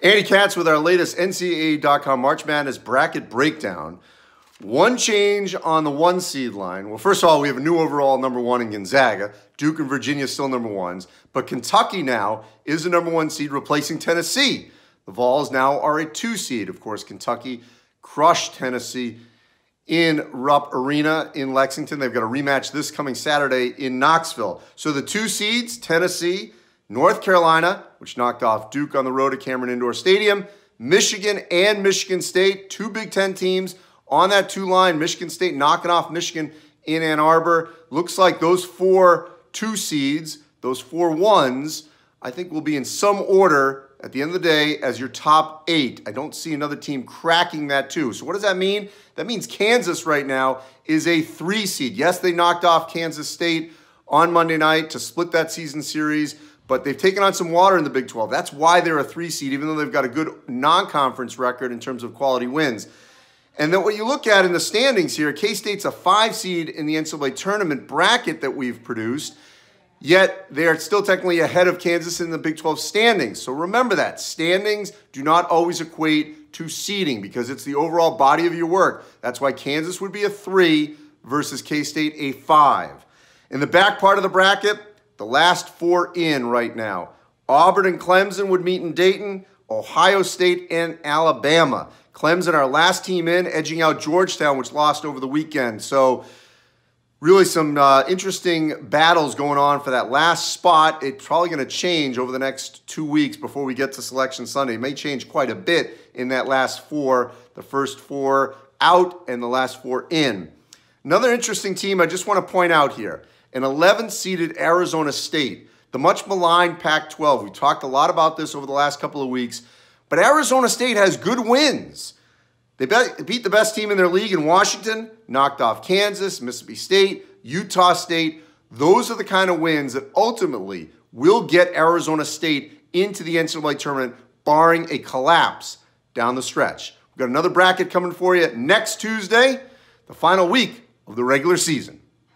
Andy Katz with our latest NCAA.com March Madness bracket breakdown. One change on the 1 seed line. Well, first of all, we have a new overall number 1 in Gonzaga. Duke and Virginia still number 1s. But Kentucky now is the number 1 seed, replacing Tennessee. The Vols now are a 2 seed. Of course, Kentucky crushed Tennessee in Rupp Arena in Lexington. They've got a rematch this coming Saturday in Knoxville. So the 2 seeds, Tennessee, North Carolina, which knocked off Duke on the road at Cameron Indoor Stadium, Michigan and Michigan State, 2 Big Ten teams on that 2 line. Michigan State knocking off Michigan in Ann Arbor. Looks like those 4 2 seeds, those 4 1s, I think will be in some order at the end of the day as your top 8. I don't see another team cracking that 2. So what does that mean? That means Kansas right now is a 3 seed. Yes, they knocked off Kansas State on Monday night to split that season series, but they've taken on some water in the Big 12. That's why they're a 3 seed, even though they've got a good non-conference record in terms of quality wins. And then what you look at in the standings here, K-State's a 5 seed in the NCAA tournament bracket that we've produced, yet they're still technically ahead of Kansas in the Big 12 standings. So remember that. Standings do not always equate to seeding because it's the overall body of your work. That's why Kansas would be a 3 versus K-State a 5. In the back part of the bracket, the last 4 in right now. Auburn and Clemson would meet in Dayton, Ohio State and Alabama. Clemson, our last team in, edging out Georgetown, which lost over the weekend. So really some interesting battles going on for that last spot. It's probably going to change over the next 2 weeks before we get to Selection Sunday. It may change quite a bit in that last 4, the first 4 out and the last 4 in. Another interesting team I just want to point out here, an 11th-seeded Arizona State, the much maligned Pac-12. We talked a lot about this over the last couple of weeks, but Arizona State has good wins. They beat the best team in their league in Washington, knocked off Kansas, Mississippi State, Utah State. Those are the kind of wins that ultimately will get Arizona State into the NCAA tournament, barring a collapse down the stretch. We've got another bracket coming for you next Tuesday, the final week of the regular season.